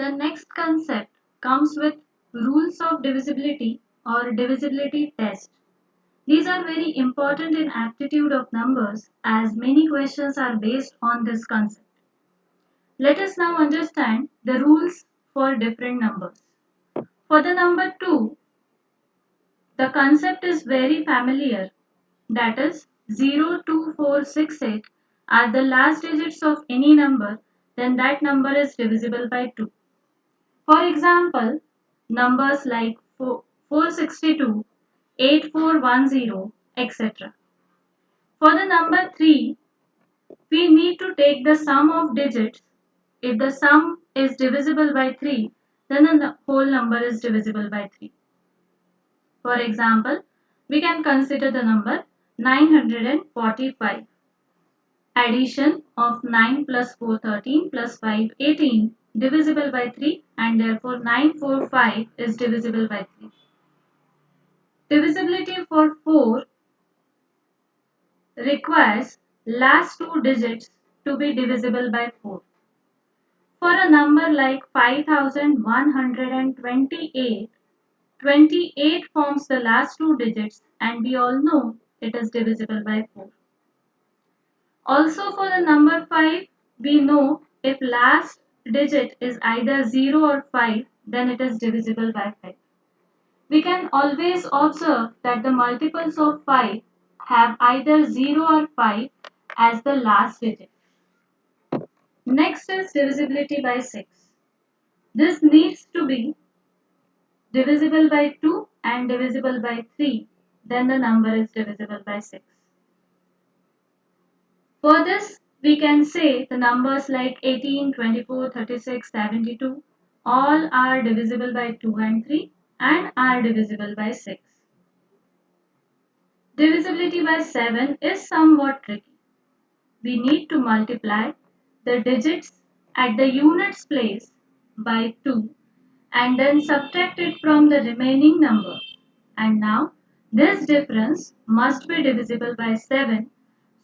The next concept comes with rules of divisibility or divisibility test. These are very important in aptitude of numbers as many questions are based on this concept. Let us now understand the rules for different numbers. For the number 2, the concept is very familiar. That is 0, 2, 4, 6, 8 are the last digits of any number, then that number is divisible by 2. For example, numbers like 462, 8410, etc. For the number 3, we need to take the sum of digits. If the sum is divisible by 3, then the whole number is divisible by 3. For example, we can consider the number 945. Addition of 9 plus 4 13 plus 5 18 divisible by 3 and therefore 945 is divisible by 3. Divisibility for 4 requires last two digits to be divisible by 4. For a number like 5128, 28 forms the last two digits and we all know it is divisible by 4. Also for the number 5, we know if last digit is either 0 or 5, then it is divisible by 5. We can always observe that the multiples of 5 have either 0 or 5 as the last digit. Next is divisibility by 6. This needs to be divisible by 2 and divisible by 3, then the number is divisible by 6. For this, we can say the numbers like 18, 24, 36, 72 all are divisible by 2 and 3 and are divisible by 6. Divisibility by 7 is somewhat tricky. We need to multiply the digits at the units place by 2 and then subtract it from the remaining number. And now this difference must be divisible by 7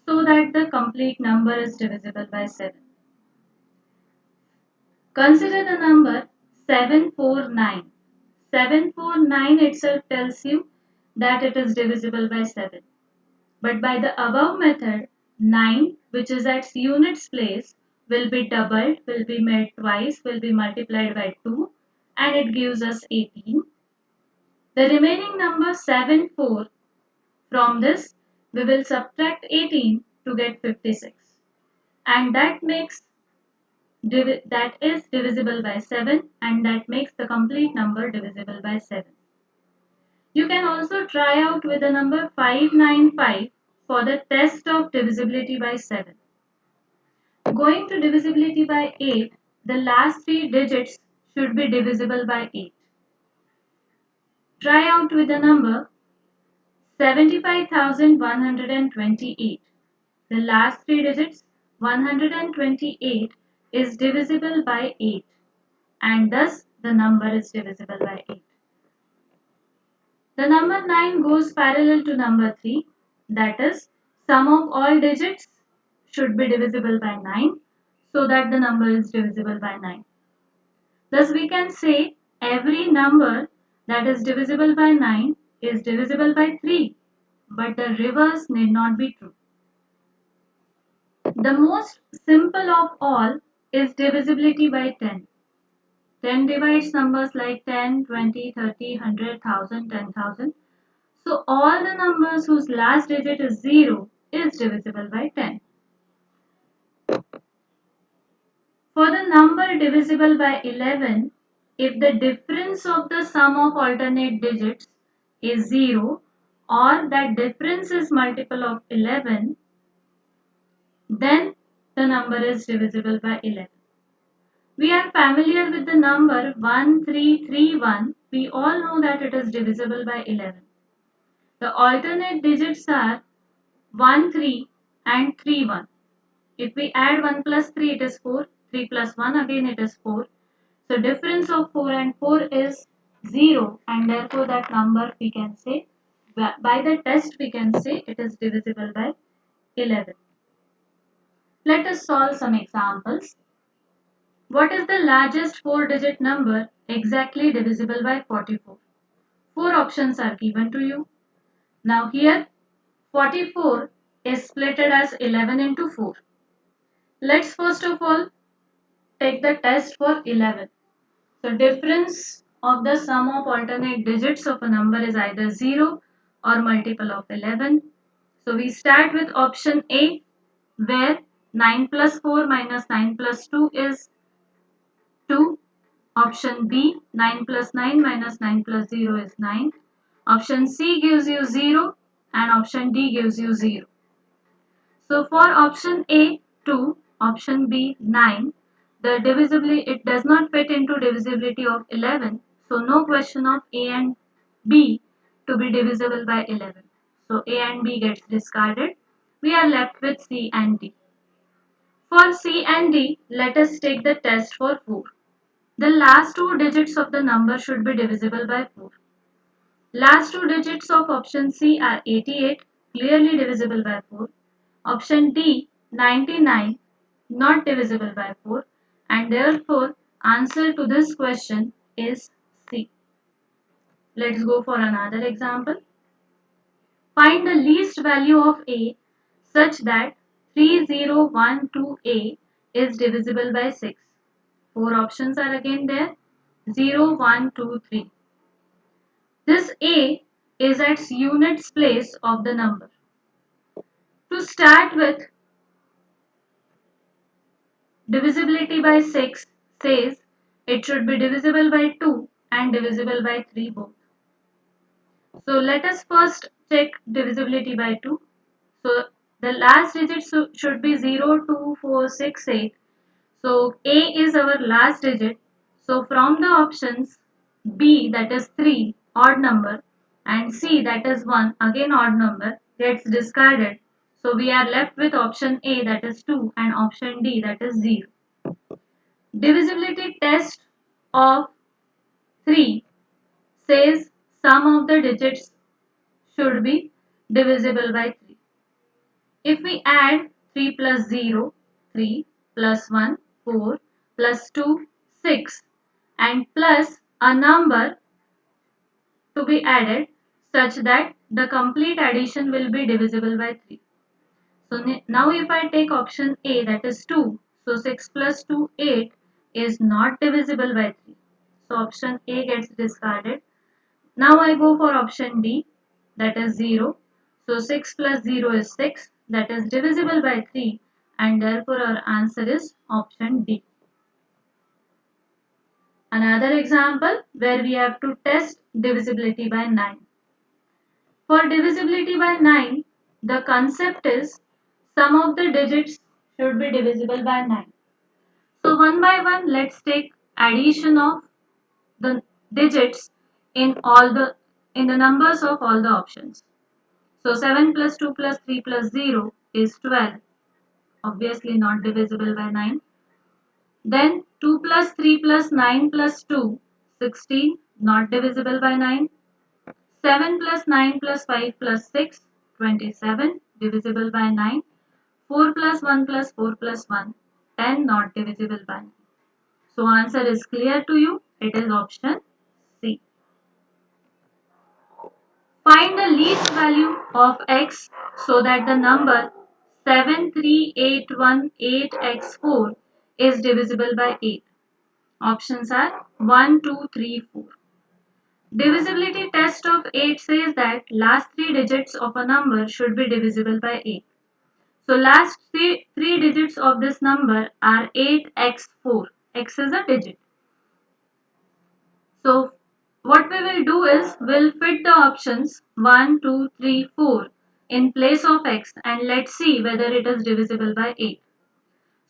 so that the complete number is divisible by 7. Consider the number 749. 749 itself tells you that it is divisible by 7. But by the above method, 9, which is at units place, will be doubled, will be made twice, will be multiplied by 2 and it gives us 18. The remaining number 74, from this we will subtract 18 to get 56 and that is divisible by 7 and that makes the complete number divisible by 7. You can also try out with the number 595 for the test of divisibility by 7. Going to divisibility by 8, the last three digits should be divisible by 8. Try out with the number 75,128. The last three digits 128 is divisible by 8 and thus the number is divisible by 8. The number 9 goes parallel to number 3, that is sum of all digits should be divisible by 9 so that the number is divisible by 9. Thus we can say every number that is divisible by 9 is divisible by 3, but the reverse need not be true. The most simple of all is divisibility by 10. 10 divides numbers like 10, 20, 30, 100, 1000, 10,000. So all the numbers whose last digit is 0 is divisible by 10. For the number divisible by 11, if the difference of the sum of alternate digits is 0 or that difference is multiple of 11, then the number is divisible by 11. We are familiar with the number 1331. We all know that it is divisible by 11. The alternate digits are 1, 3 and 3, 1. If we add 1 plus 3, it is 4. 3 plus 1, again it is 4. So difference of 4 and 4 is 0 and therefore that number we can say, by the test we can say it is divisible by 11. Let us solve some examples. What is the largest 4-digit number exactly divisible by 44? Four options are given to you. Now here 44 is splitted as 11 into 4. Let's first of all take the test for 11. So difference of the sum of alternate digits of a number is either 0 or multiple of 11. So we start with option A, where 9 plus 4 minus 9 plus 2 is 2. Option B, 9 plus 9 minus 9 plus 0 is 9. Option C gives you 0 and option D gives you 0. So for option A, 2, option B, 9, the divisibility, it does not fit into divisibility of 11. So no question of A and B to be divisible by 11. So A and B gets discarded. We are left with C and D. For C and D, let us take the test for 4. The last two digits of the number should be divisible by 4. Last two digits of option C are 88, clearly divisible by 4. Option D, 99, not divisible by 4. And therefore, answer to this question is C. Let's go for another example. Find the least value of A such that 3012A is divisible by 6. Four options are again there. 0, 1, 2, 3. This A is its units place of the number. To start with, divisibility by 6 says it should be divisible by 2 and divisible by 3 both. So let us first check divisibility by 2. So the last digit should be 0, 2, 4, 6, 8. So A is our last digit. So from the options B, that is 3, odd number, and C, that is 1, again odd number, gets discarded. So we are left with option A, that is 2, and option D, that is 0. Divisibility test of 3 says sum of the digits should be divisible by 3. If we add 3 plus 0, 3, plus 1, 4, plus 2, 6, and plus a number to be added such that the complete addition will be divisible by 3. So now if I take option A, that is 2, so 6 plus 2, 8 is not divisible by 3. So option A gets discarded. Now I go for option D, that is 0. So 6 plus 0 is 6, that is divisible by 3, and therefore our answer is option D. Another example where we have to test divisibility by 9. For divisibility by 9, the concept is sum of the digits should be divisible by 9. So one by one, let's take addition of the digits in the numbers of all the options. So 7 plus 2 plus 3 plus 0 is 12, obviously not divisible by 9. Then 2 plus 3 plus 9 plus 2, 16, not divisible by 9. 7 plus 9 plus 5 plus 6, 27, divisible by 9. 4 plus 1 plus 4 plus 1, 10, not divisible by 9. So answer is clear to you. It is option C. Find the least value of x so that the number 73818x4 is divisible by 8. Options are 1, 2, 3, 4. Divisibility test of 8 says that last three digits of a number should be divisible by 8. So last three digits of this number are 8x4. X is a digit. So what we will do is we'll fit the options 1, 2, 3, 4 in place of x and let's see whether it is divisible by 8.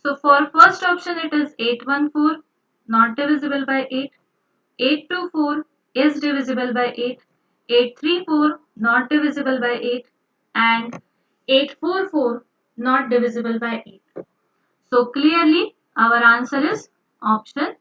So for first option it is 814, not divisible by 8. 824 is divisible by 8. 834 not divisible by 8. And 844 not divisible by 8. So clearly our answer is option